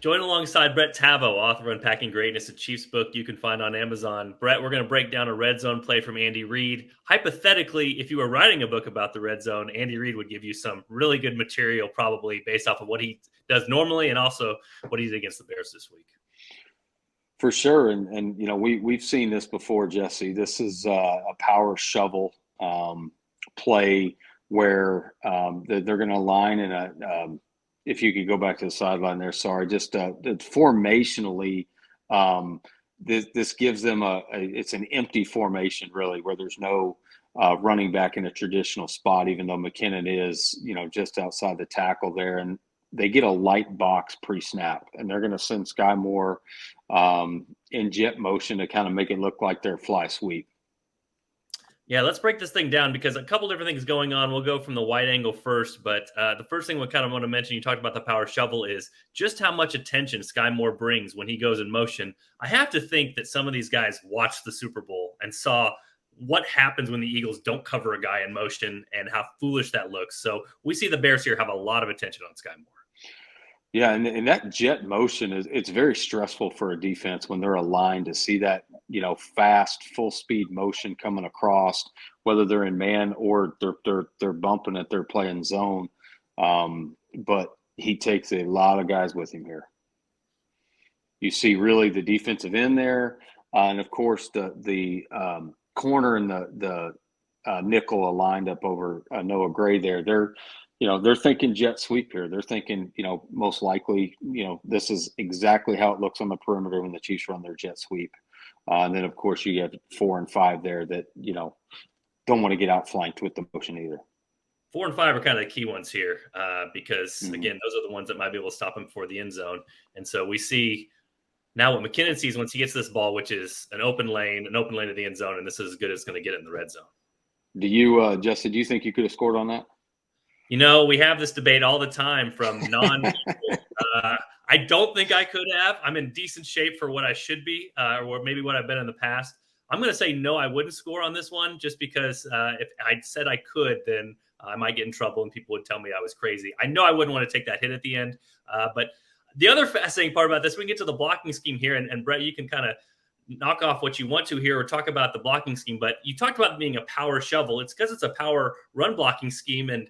Join alongside Brett Taveau, author of Unpacking Greatness, a Chiefs book you can find on Amazon. Brett, we're going to break down a red zone play from Andy Reid. Hypothetically, if you were writing a book about the red zone, Andy Reid would give you some really good material, probably based off of what he does normally and also what he did against the Bears this week. For sure, and you know we've seen this before, Jesse. This is a power shovel play where they're going to line in a. If you could go back to the sideline there, sorry. Just formationally, this gives them it's an empty formation really, where there's no running back in a traditional spot, even though McKinnon is just outside the tackle there, and they get a light box pre-snap, and they're going to send Skyy Moore in jet motion to kind of make it look like they're fly sweep. Yeah, let's break this thing down because a couple different things going on. We'll go from the wide angle first, but the first thing we kind of want to mention, you talked about the power shovel, is just how much attention Skyy Moore brings when he goes in motion. I have to think that some of these guys watched the Super Bowl and saw what happens when the Eagles don't cover a guy in motion and how foolish that looks. So we see the Bears here have a lot of attention on Skyy Moore. Yeah, and that jet motion it's very stressful for a defense when they're aligned to see that, fast, full speed motion coming across, whether they're in man or they're bumping it, they're playing zone. But he takes a lot of guys with him here. You see really the defensive end there, and of course the corner and the nickel aligned up over Noah Gray there. They're thinking jet sweep here. They're thinking, most likely, this is exactly how it looks on the perimeter when the Chiefs run their jet sweep. And then, of course, you have 4 and 5 there that, don't want to get outflanked with the motion either. 4 and 5 are kind of the key ones here because, again, those are the ones that might be able to stop him before the end zone. And so we see now what McKinnon sees once he gets this ball, which is an open lane to the end zone, and this is as good as it's going to get it in the red zone. Do you, Jesse, do you think you could have scored on that? We have this debate all the time from non-people. I don't think I could have. I'm in decent shape for what I should be, or maybe what I've been in the past. I'm going to say no, I wouldn't score on this one just because if I said I could, then I might get in trouble and people would tell me I was crazy. I know I wouldn't want to take that hit at the end. But the other fascinating part about this, we can get to the blocking scheme here. And Brett, you can kind of knock off what you want to here or talk about the blocking scheme. But you talked about being a power shovel. It's because it's a power run blocking scheme. And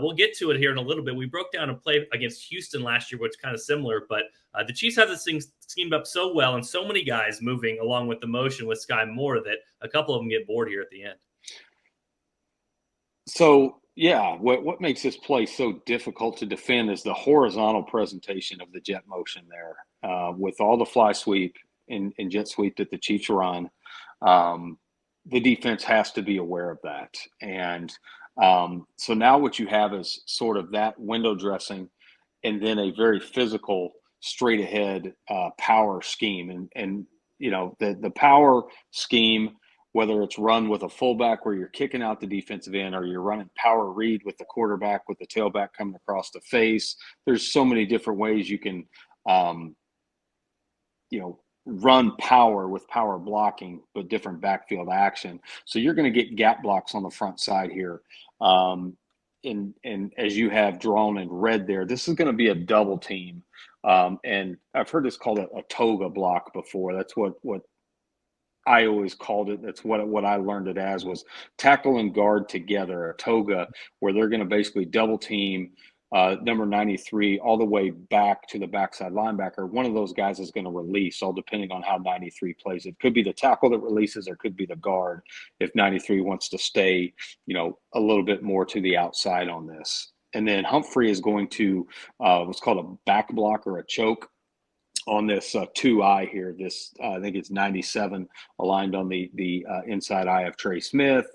we'll get to it here in a little bit. We broke down a play against Houston last year, which is kind of similar, but the Chiefs have this thing schemed up so well and so many guys moving along with the motion with Skyy Moore that a couple of them get bored here at the end. So, yeah, what makes this play so difficult to defend is the horizontal presentation of the jet motion there. With all the fly sweep and jet sweep that the Chiefs run, the defense has to be aware of that. And so now what you have is sort of that window dressing and then a very physical straight ahead power scheme. And the power scheme, whether it's run with a fullback where you're kicking out the defensive end or you're running power read with the quarterback with the tailback coming across the face, there's so many different ways you can, run power with power blocking, but different backfield action. So you're going to get gap blocks on the front side here. And as you have drawn in red there, this is going to be a double team. And I've heard this called a toga block before. That's what I always called it. That's what I learned it as, was tackle and guard together, a toga, where they're going to basically double team number 93 all the way back to the backside linebacker. One of those guys is going to release, all depending on how 93 plays. It could be the tackle that releases, or it could be the guard if 93 wants to stay, a little bit more to the outside on this. And then Humphrey is going to what's called a back block or a choke on this 2-eye here. This I think it's 97 aligned on the inside eye of Trey Smith.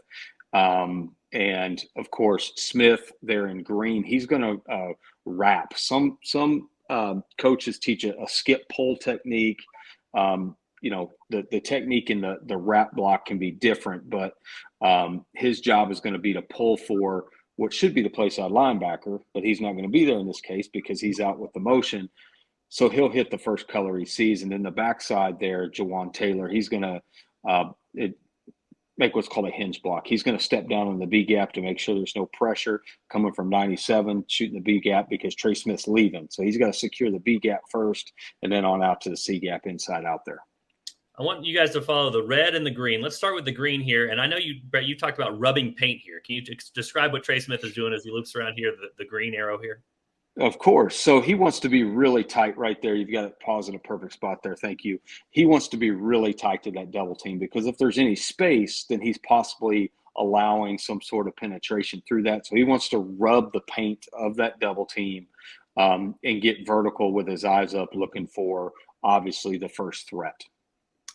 And of course, Smith there in green, he's going to wrap. Some coaches teach a skip pull technique. The technique in the wrap block can be different, but his job is going to be to pull for what should be the play side linebacker, but he's not going to be there in this case because he's out with the motion. So he'll hit the first color he sees. And then the backside there, Jawan Taylor, he's going to make what's called a hinge block. He's going to step down in the B gap to make sure there's no pressure coming from 97, shooting the B gap because Trey Smith's leaving. So he's got to secure the B gap first and then on out to the C gap inside out there. I want you guys to follow the red and the green. Let's start with the green here. And I know Brett, you talked about rubbing paint here. Can you describe what Trey Smith is doing as he loops around here, the green arrow here? Of course. So he wants to be really tight right there. You've got it paused in a perfect spot there. Thank you. He wants to be really tight to that double team because if there's any space, then he's possibly allowing some sort of penetration through that. So he wants to rub the paint of that double team and get vertical with his eyes up, looking for obviously the first threat.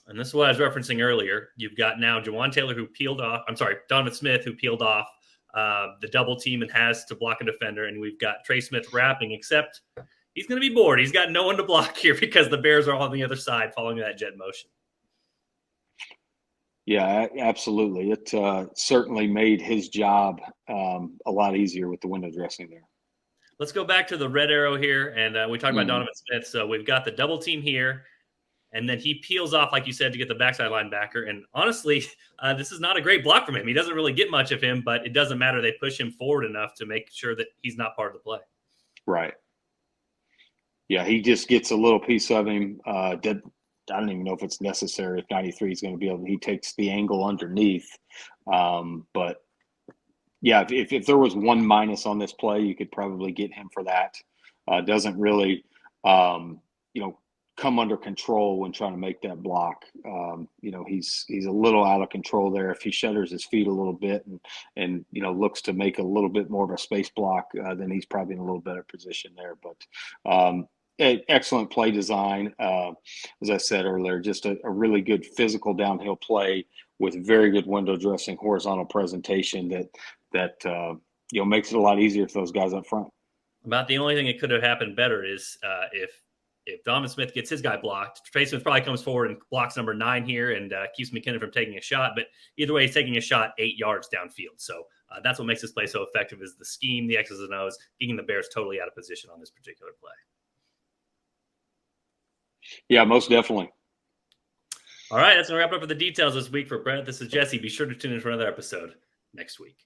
And this is what I was referencing earlier. You've got now Jawan Taylor Donovan Smith who peeled off the double team and has to block a defender. And we've got Trey Smith wrapping, except he's going to be bored. He's got no one to block here because the Bears are all on the other side following that jet motion. Yeah, absolutely. It certainly made his job a lot easier with the window dressing there. Let's go back to the red arrow here. And we talked about Donovan Smith. So we've got the double team here. And then he peels off, like you said, to get the backside linebacker. And honestly, this is not a great block from him. He doesn't really get much of him, but it doesn't matter. They push him forward enough to make sure that he's not part of the play. Right. Yeah, he just gets a little piece of him. I don't even know if it's necessary if 93 is going to be able to. He takes the angle underneath. But, yeah, if there was one minus on this play, you could probably get him for that. Doesn't really, come under control when trying to make that block. He's a little out of control there. If he shudders his feet a little bit and looks to make a little bit more of a space block, then he's probably in a little better position there. But excellent play design. As I said earlier, just a really good physical downhill play with very good window dressing, horizontal presentation that makes it a lot easier for those guys up front. About the only thing that could have happened better is if Donovan Smith gets his guy blocked, Trey Smith probably comes forward and blocks number 9 here and keeps McKinnon from taking a shot. But either way, he's taking a shot 8 yards downfield. So that's what makes this play so effective is the scheme, the X's and O's, getting the Bears totally out of position on this particular play. Yeah, most definitely. All right, that's going to wrap it up for the details this week. For Brett, this is Jesse. Be sure to tune in for another episode next week.